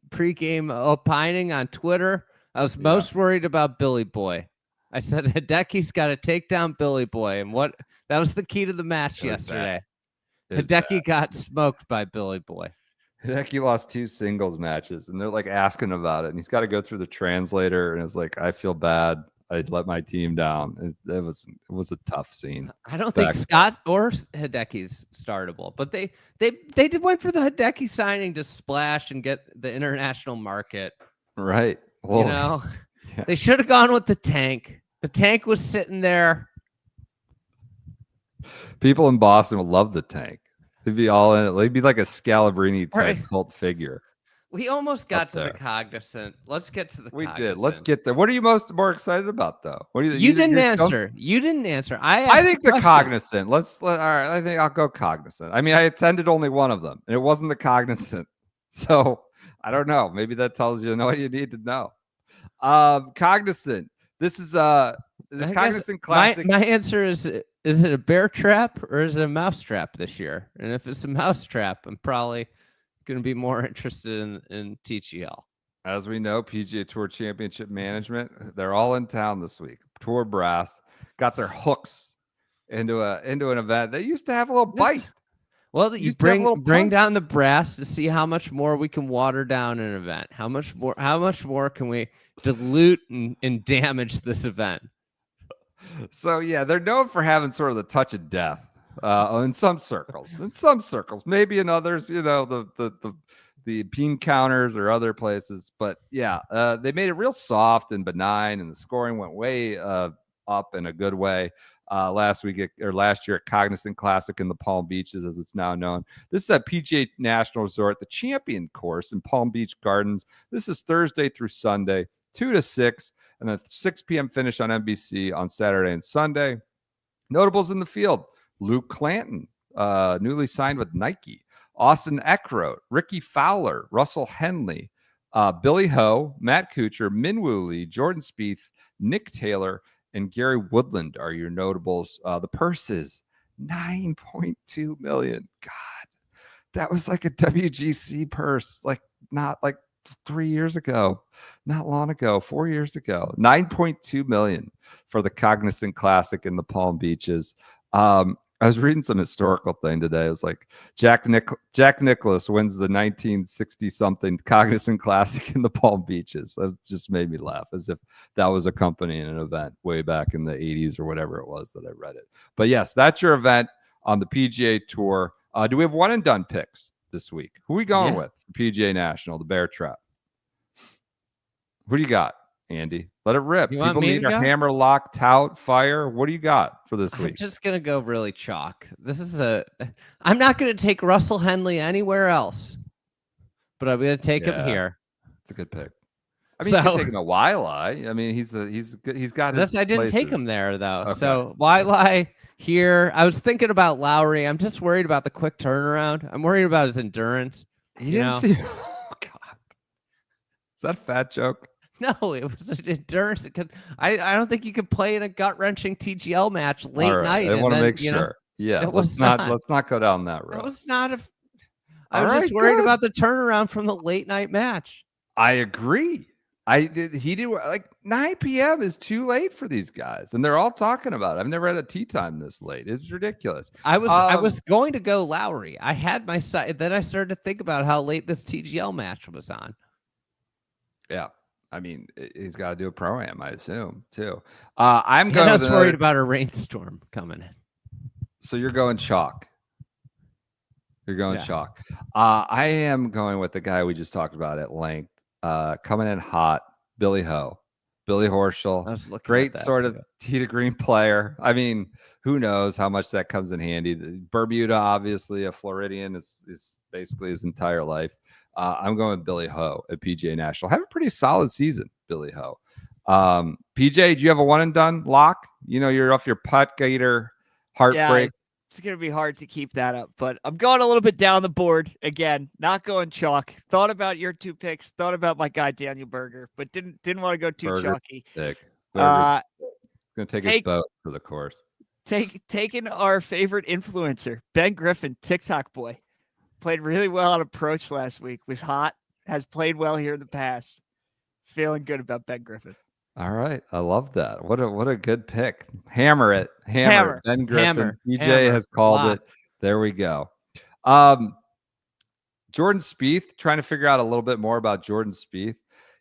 opining on Twitter. I was most worried about Billy Boy. I said Hideki's got to take down Billy Boy, and that was the key to the match yesterday. Hideki got smoked by Billy Boy. Hideki lost 2 singles matches, and they're like asking about it, and he's got to go through the translator, and it was like, I feel bad. I let my team down. It was a tough scene. I don't think Scott or Hideki's startable, but they went for the Hideki signing to splash and get the international market. Right. Well, they should have gone with the tank. The tank was sitting there. People in Boston would love the tank. They'd be all in it. They'd be like a Scalabrini type cult figure. We almost got to the Cognizant. Let's get to the Cognizant. We did. Let's get there. What are you more excited about, though? What do you didn't answer. You didn't answer. I think the Cognizant. All right. I think I'll go Cognizant. I mean, I attended only one of them, and it wasn't the Cognizant. So I don't know. Maybe that tells you what you need to know. Cognizant. This is the Cognizant Classic. My answer is it a bear trap or is it a mouse trap this year? And if it's a mouse trap, I'm probably going to be more interested in TGL. As we know, PGA Tour Championship Management, they're all in town this week. Tour brass got their hooks into an event. They used to have a little bite. Well, you bring down the brass to see how much more we can water down an event. How much more can we dilute and damage this event? So yeah, they're known for having sort of the touch of death in some circles. Maybe in others, you know, the bean counters or other places. But yeah, they made it real soft and benign, and the scoring went way up in a good way. Last year at Cognizant Classic in the Palm Beaches, as it's now known. This is at PGA National Resort, the Champion Course in Palm Beach Gardens. This is Thursday through Sunday, 2 to 6, and a 6 p.m. finish on NBC on Saturday and Sunday. Notables in the field: Luke Clanton, newly signed with Nike; Austin Eckroat, Ricky Fowler, Russell Henley, Billy Ho, Matt Kuchar, Minwoo Lee, Jordan Spieth, Nick Taylor, and Gary Woodland are your notables. The purse is $9.2 million. God, that was like a WGC purse, not like 3 years ago, not long ago, 4 years ago. $9.2 million for the Cognizant Classic in the Palm Beaches. I was reading some historical thing today. It was like Jack Nicklaus wins the 1960-something Cognizant Classic in the Palm Beaches. That just made me laugh, as if that was a company and an event way back in the 80s or whatever it was that I read it. But yes, that's your event on the PGA Tour. Do we have one and done picks this week? Who are we going with? PGA National, the Bear Trap. Who do you got, Andy? Let it rip. You want People me need to a go? hammer, lock, tout, fire. What do you got for this I'm week? just gonna go really chalk. I'm not gonna take Russell Henley anywhere else, but I'm gonna take him here. It's a good pick. I mean, you So- can take him a Wiley. I mean, he's good. He's got his I didn't take him places. there though. Okay. So Wiley here. I was thinking about Lowry. I'm just worried about the quick turnaround. I'm worried about his endurance. He you didn't know? see. Oh God, is that a fat joke? No, it was an endurance. I don't think you could play in a gut wrenching TGL match late All right, night. I and want to then, make you know, sure. Yeah, it let's was not not. let's not go down that road. That was not a. I All was right, just worried good. about the turnaround from the late night match. I agree. He did like 9 p.m. is too late for these guys, and they're all talking about it. I've never had a tea time this late. It's ridiculous. I was going to go Lowry. I had my side. Then I started to think about how late this TGL match was on. Yeah. I mean, he's got to do a pro-am, I assume, too. I'm going. I was with worried about a rainstorm coming in. So you're going chalk. You're going Yeah. chalk. I am going with the guy we just talked about at length. Coming in hot, Billy Ho, Billy I Horschel. was looking at Great that sort too. of tee to green player. I mean, who knows how much that comes in handy. Bermuda, obviously, a Floridian is basically his entire life. I'm going with Billy Ho at PGA National. Have a pretty solid season, Billy Ho. PJ, do you have a one and done lock? You know, you're off your putt gator heartbreak. It's going to be hard to keep that up, but I'm going a little bit down the board again, not going chalk. Thought about your two picks, thought about my guy Daniel Berger, but didn't want to go too Berger. chalky. Sick. Uh, Going to take his boat for the course. Taking our favorite influencer, Ben Griffin, TikTok boy, played really well on approach last week, was hot, has played well here in the past. Feeling good about Ben Griffin. All right. I love that. What a good pick. Hammer it. Hammer. Ben Griffin. Hammer. DJ Hammer. has called Lock. it. There we go. Jordan Spieth, trying to figure out a little bit more about Jordan Spieth.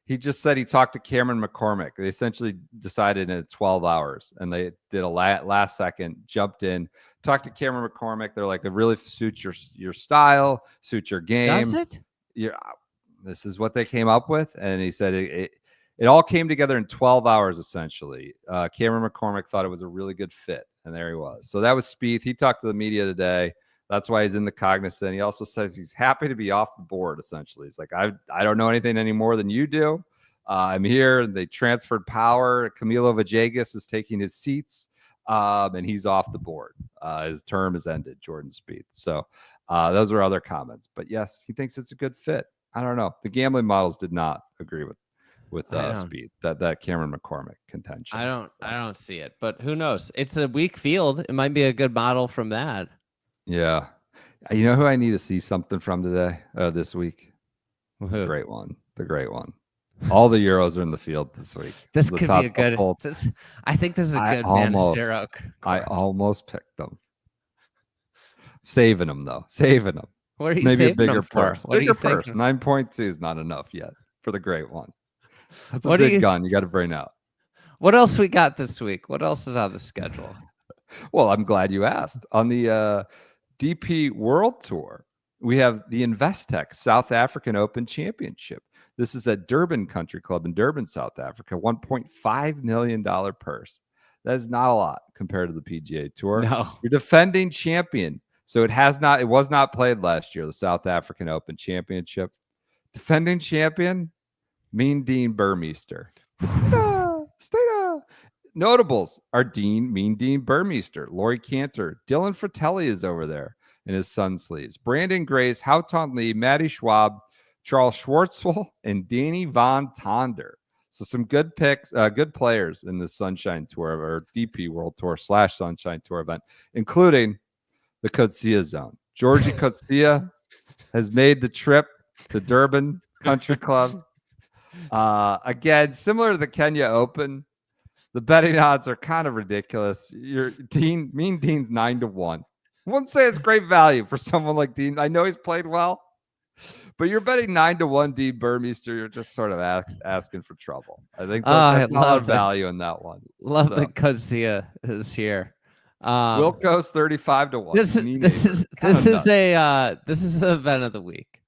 He just said he talked to Cameron McCormick. They essentially decided in 12 hours, and they did a last second, jumped in, talked to Cameron McCormick. They're like, it really suits your style, suits your game. Does it? This is what they came up with. And he said it all came together in 12 hours, essentially. Cameron McCormick thought it was a really good fit, and there he was. So that was Spieth. He talked to the media today. That's why he's in the Cognizant. He also says he's happy to be off the board, essentially. He's like, I don't know anything any more than you do. I'm here. They transferred power. Camilo Villegas is taking his seats, and he's off the board. His term has ended, Jordan Spieth. So those are other comments. But, yes, he thinks it's a good fit. I don't know. The gambling models did not agree with Spieth, that Cameron McCormick contention. I don't see it, but who knows? It's a weak field. It might be a good model from that. Yeah. You know who I need to see something from today, this week? Who? The great one. All the Euros are in the field this week. This The could top be a good. full- I think this is a I good almost- Manistero. I almost picked them. Saving them, though. Saving them. What are you Maybe a saving bigger them for? purse. What are Bigger you purse. thinking? 9.2 is not enough yet for the great one. That's a What do big you- gun. You got to bring out. What else we got this week? What else is on the schedule? Well, I'm glad you asked. On the DP World Tour, we have the Investec South African Open Championship. This is at Durban Country Club in Durban, South Africa. $1.5 million purse. That is not a lot compared to the PGA Tour. No. Your defending champion. So it was not played last year, the South African Open Championship. Defending champion, Mean Dean Burmeister. Stata. Notables are Mean Dean Burmeister, Laurie Cantor, Dylan Fratelli is over there in his sun sleeves, Brandon Grace, Houghton Lee, Matty Schwab, Charles Schwartzwell, and Danny Von Tonder. So some good picks, good players in the Sunshine Tour or DP World Tour / Sunshine Tour event, including the Coetzee Zone. Georgie Coetzee has made the trip to Durban Country Club. Again, similar to the Kenya Open, the betting odds are kind of ridiculous. Mean Dean's 9-1. I wouldn't say it's great value for someone like Dean. I know he's played well, but you're betting 9-1 Dean Burmeister. You're just sort of asking for trouble. I think that's not a lot of value in that one. Love that Coetzee is here. Wilco's 35-1. This is the event of the week.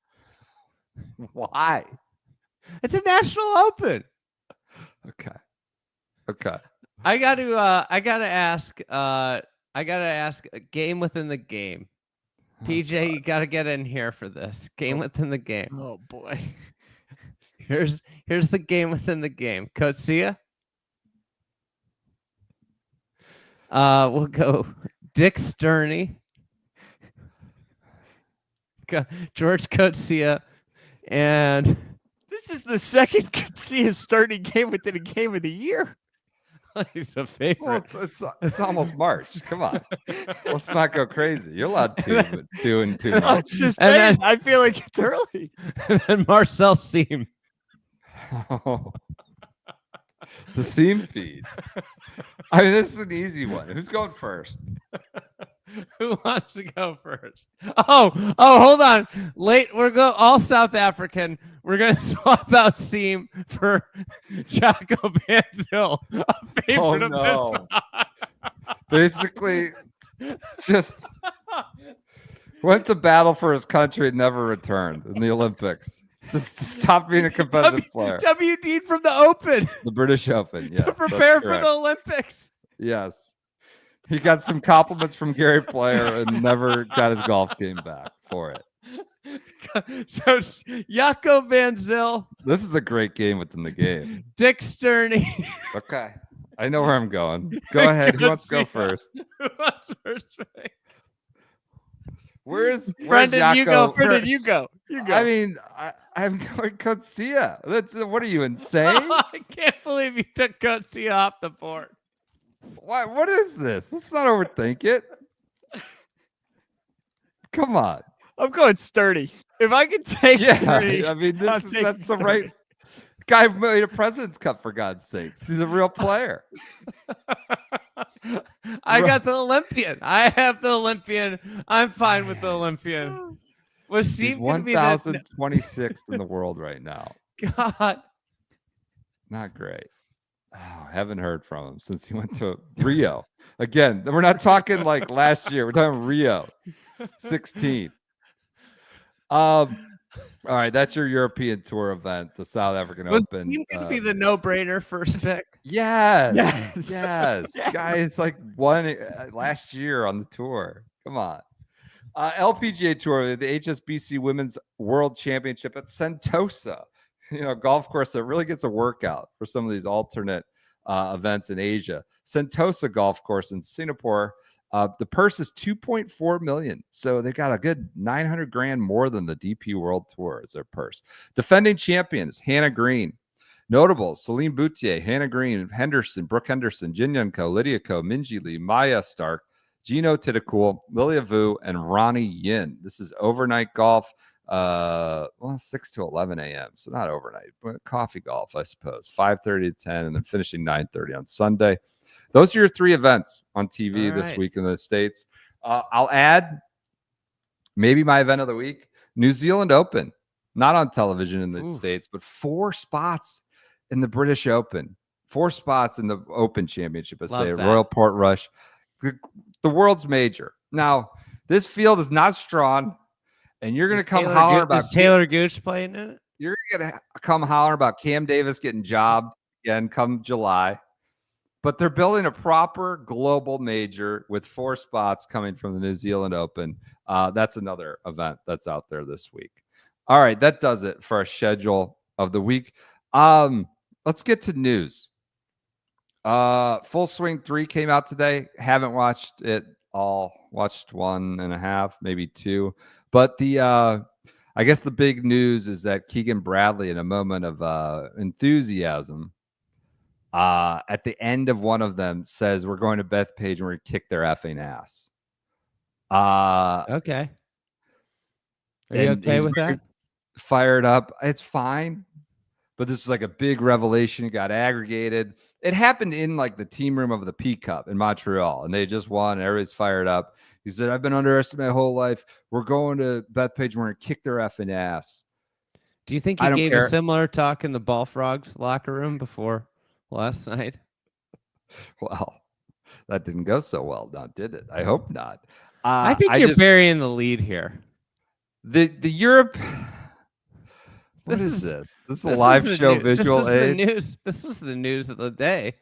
Why? It's a national open. Okay. I gotta ask a game within the game. PJ, you gotta get in here for this. Game within the game. Oh boy. Here's the game within the game. Coetzee. We'll go Dick Sterney, George Coetzee, and This is the second Coetzee starting game within a game of the year. he's a favorite. Well, it's almost March. Come on, let's not go crazy. You're allowed to do in 2 I months. was just And saying, then- I feel like it's early. And then Marcel Seam. The seam feed. I mean, this is an easy one. Who's going first? Who wants to go first? Oh, hold on. We're going all South African. We're gonna swap out Seam for Jaco Van Zyl, a favorite of this one. Basically, just went to battle for his country and never returned in the Olympics. Just stop being a competitive player. WD from the Open The British Open, yes, to that's prepare for correct. the Olympics. Yes. He got some compliments from Gary Player and never got his golf game back for it. So Jaco Van Zyl, This is a great game within the game. Dick Sterney. Okay. I know where I'm going. Go ahead. Who wants to go first? Who wants first pick? Where's Brendan, you go Jaco? Brendan, you go. You go. I mean, I'm going Coetzee. What are you, insane? I can't believe you took Coetzee off the board. What is this? Let's not overthink it. Come on. I'm going sturdy. If I can take sturdy, I mean, I'll take that's the sturdy. right guy who made a President's Cup, for God's sakes. He's a real player. I got the Olympian. I have the Olympian. I'm fine with the Olympian. Was He's Seam going to be the 1,026th in the world right now. God? Not great. Oh, haven't heard from him since he went to Rio. Again, we're not talking like last year. We're talking Rio 16. All right, that's your European Tour event, the South African Was Open. Seam going to be the no-brainer first pick? Yes, Yes. yes. Yes. Guys like won last year on the tour. Come on. LPGA Tour, the HSBC Women's World Championship at Sentosa. Golf course that really gets a workout for some of these alternate events in Asia. Sentosa Golf Course in Singapore. The purse is $2.4 million. So they got a good $900,000 more than the DP World Tour as their purse. Defending champions, Hannah Green. Notables, Celine Boutier, Hannah Green, Henderson, Brooke Henderson, Jin Yun Ko, Lydia Ko, Minji Lee, Maya Stark, Gino Tittakul, Lilia Vu, and Ronnie Yin. This is overnight golf. 6 to 11 a.m. So not overnight, but coffee golf, I suppose. 5:30 to 10, and then finishing 9:30 on Sunday. Those are your 3 events on TV this week in the States. I'll add maybe my event of the week, New Zealand Open, not on television in the States, but 4 spots in the British Open, 4 spots in the Open Championship, Love that. Royal Portrush. the world's major. Now, this field is not strong, and you're going to come Taylor holler about is Taylor Gooch playing in it? You're going to come holler about Cam Davis getting jobbed again come July. But they're building a proper global major with 4 spots coming from the New Zealand Open. That's another event that's out there this week. All right, that does it for our schedule of the week. Let's get to news. Full Swing 3 came out today. Haven't watched it all. Watched 1.5, maybe 2. But I guess the big news is that Keegan Bradley, in a moment of enthusiasm, at the end of one of them, says, "We're going to Bethpage and we're going to kick their effing ass." Okay. Are you okay with that? Fired up. It's fine. But this is like a big revelation. It got aggregated. It happened in like the team room of the P Cup in Montreal, and they just won. And everybody's fired up. He said, "I've been underestimated my whole life. We're going to Bethpage and we're going to kick their effing ass." Do you think he gave a similar talk in the Ballfrogs locker room before last night? Well, that didn't go so well, now did it? I hope not. I think you're burying the lead here. The Europe. What is this? This is a live show visual aid. This was the news of the day.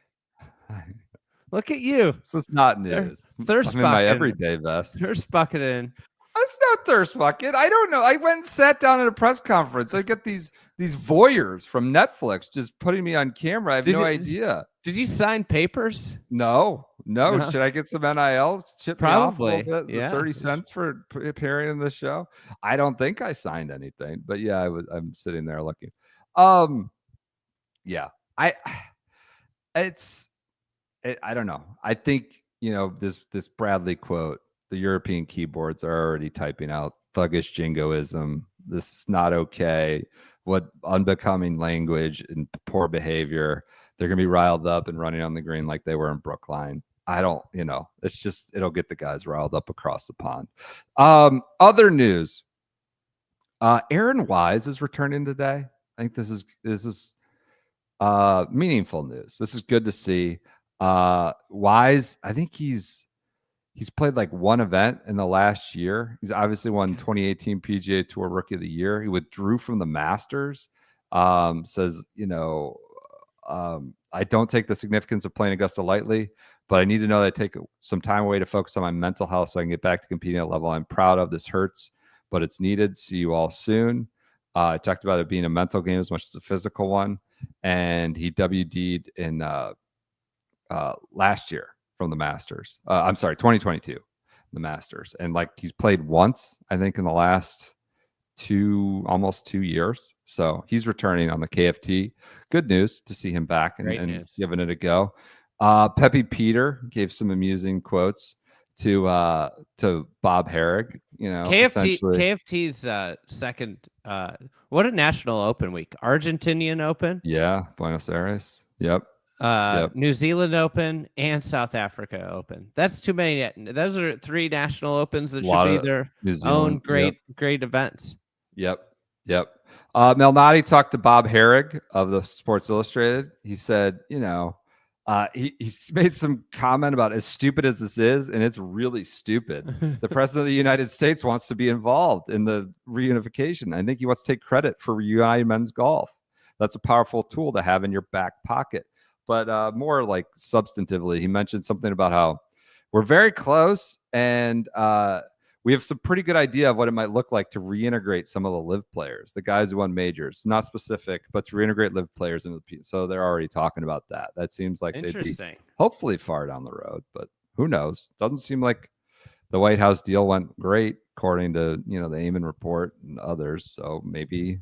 Look at you. This is not news. Thirst I'm in my everyday vest. Thirst bucketing. That's not thirst bucket. I don't know. I went and sat down at a press conference. I get these voyeurs from Netflix just putting me on camera. I have no idea. Did you sign papers? No. Should I get some NILs? Chip Probably. me off a little bit? Yeah. 30 cents for appearing in the show. I don't think I signed anything, but yeah, I'm sitting there looking. Yeah. I don't know. I think, this Bradley quote, the European keyboards are already typing out thuggish jingoism. This is not okay. What unbecoming language and poor behavior. They're going to be riled up and running on the green like they were in Brookline. I don't, it's just, it'll get the guys riled up across the pond. Other news. Aaron Wise is returning today. I think this is meaningful news. This is good to see. Wise, I think he's played like one event in the last year. He's obviously won 2018 PGA Tour Rookie of the Year. He withdrew from the Masters. Says, I don't take the significance of playing Augusta lightly, but I need to know that I take some time away to focus on my mental health so I can get back to competing at a level I'm proud of. This hurts, but it's needed. See you all soon. I talked about it being a mental game as much as a physical one. And he WD'd in last year from the Masters. 2022, the Masters. And like he's played once, I think, in the last almost 2 years. So he's returning on the KFT. Good news to see him back and giving it a go. Pepe Peter gave some amusing quotes to Bob Herrig. KFT's second. What a national open week. Argentinian Open. Yeah, Buenos Aires. Yep. New Zealand Open and South Africa Open. That's too many. Those are 3 national opens that should be their own great events. Yep. Malnati talked to Bob Herrig of the Sports Illustrated. He said, he made some comment about as stupid as this is, and it's really stupid. The president of the United States wants to be involved in the reunification. I think he wants to take credit for reuniting men's golf. That's a powerful tool to have in your back pocket. But more like substantively, he mentioned something about how we're very close and we have some pretty good idea of what it might look like to reintegrate some of the live players, the guys who won majors. Not specific, but to reintegrate live players into the so they're already talking about that. That seems like they'd be hopefully far down the road, but who knows? Doesn't seem like the White House deal went great, according to the Eamon report and others. So maybe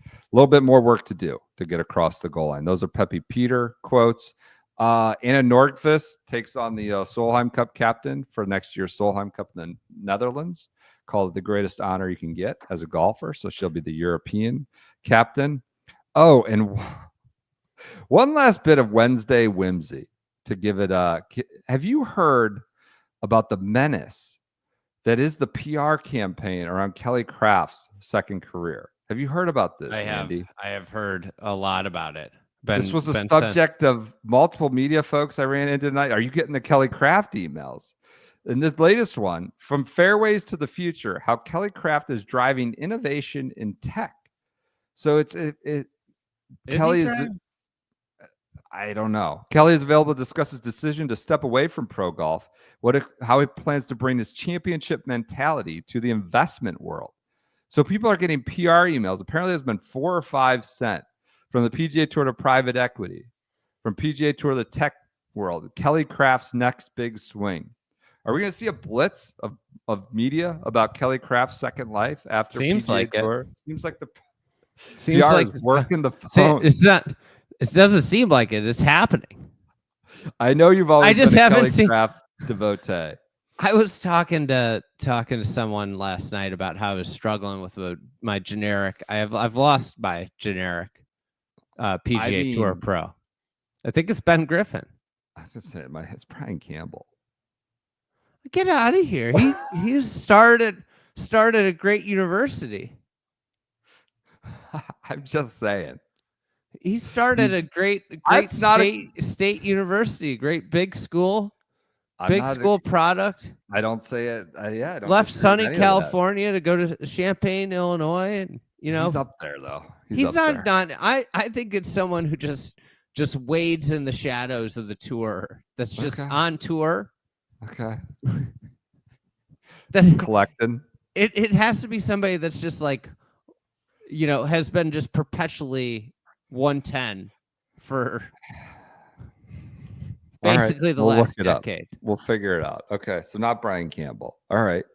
a little bit more work to do to get across the goal line. Those are Pepe Peter quotes. Anna Nordqvist takes on the Solheim Cup captain for next year's Solheim Cup in the Netherlands. Called it the greatest honor you can get as a golfer. So she'll be the European captain. Oh, and one last bit of Wednesday whimsy to give it have you heard about the menace that is the PR campaign around Kelly Craft's second career? Have you heard about this, Andy? I have heard a lot about it. This was the Ben said. subject of multiple media folks I ran into tonight. Are you getting the Kelly Craft emails? And this latest one, From Fairways to the Future, how Kelly Craft is driving innovation in tech. So Kelly is, I don't know. Kelly is available to discuss his decision to step away from pro golf, how he plans to bring his championship mentality to the investment world. So people are getting PR emails. Apparently there's been 4 or 5 sent from the PGA Tour to private equity, from PGA Tour to the tech world. Kelly Craft's next big swing. Are we going to see a blitz of media about Kelly Craft's second life after Seems PGA like Tour? it. Seems like the Seems PR like is working the See, phone. it's not. It doesn't seem like it. It's happening. I know you've always just been a haven't Kelly seen- Craft devotee. I was talking to someone last night about how I was struggling with my generic. I've lost my generic PGA Tour Pro. I think it's Ben Griffin. I was just saying, it's Brian Campbell. Get out of here. He started a great university. I'm just saying. He started a great That's not state university, great big school, I'm school product. I don't say it. Yeah, I don't Left disagree with sunny any of that. California to go to Champaign, Illinois, and he's up there though. He's up not there. done. I think it's someone who just wades in the shadows of the tour. That's just Okay. on tour. Okay. That's Collecting. it has to be somebody that's just like, has been just perpetually 110 for All right, basically the we'll look last it up. decade. We'll figure it out. Okay, so not Brian Campbell. All right.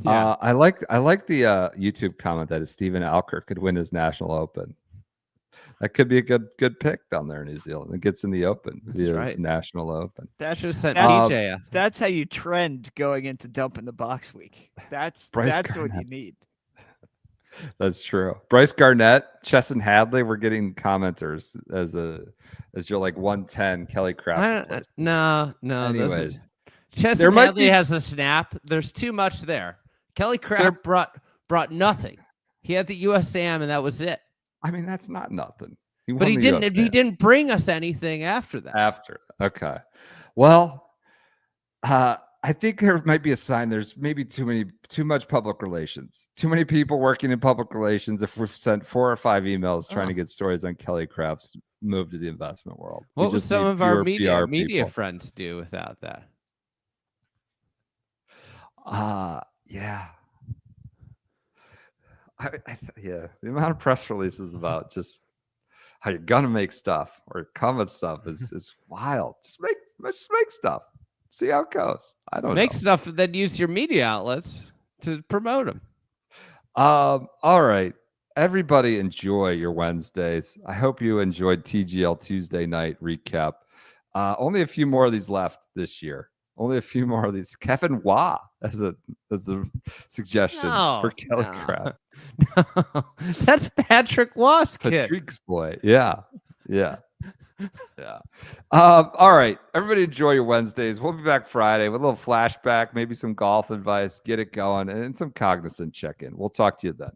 Yeah. I like the YouTube comment that Stephen Alker could win his National Open. That could be a good pick down there in New Zealand. It gets in the Open. That's His right. National Open. That's Should have sent that- TJ. That's how you trend going into dump in the box week. That's Bryce what you Garnett. need. That's true. Bryce Garnett, Chesson Hadley, we're getting commenters as you're like 110 Kelly Craft. No. Anyways, Chesson there might Hadley be- has the snap. There's too much there. Kelly Craft brought nothing. He had the USAM and that was it. I mean, that's not nothing. But he didn't. He didn't bring us anything after that. Okay. Well, I think there might be a sign. There's maybe too much public relations. Too many people working in public relations. If we've sent 4 or 5 emails trying to get stories on Kelly Craft's move to the investment world, What would some of our media people. friends do without that? Yeah. Yeah, the amount of press releases about just how you're gonna make stuff or come with stuff is wild. Just make stuff. See how it goes. I don't Make know. stuff that use your media outlets to promote them. All right. Everybody enjoy your Wednesdays. I hope you enjoyed TGL Tuesday night recap. Only a few more of these left this year. Only a few more of these. Kevin Wah as a suggestion for Kelly Craft. No, that's Patrick Watt's kid. Patrick's boy. Yeah. All right. Everybody enjoy your Wednesdays. We'll be back Friday with a little flashback, maybe some golf advice, get it going, and some Cognizant check-in. We'll talk to you then.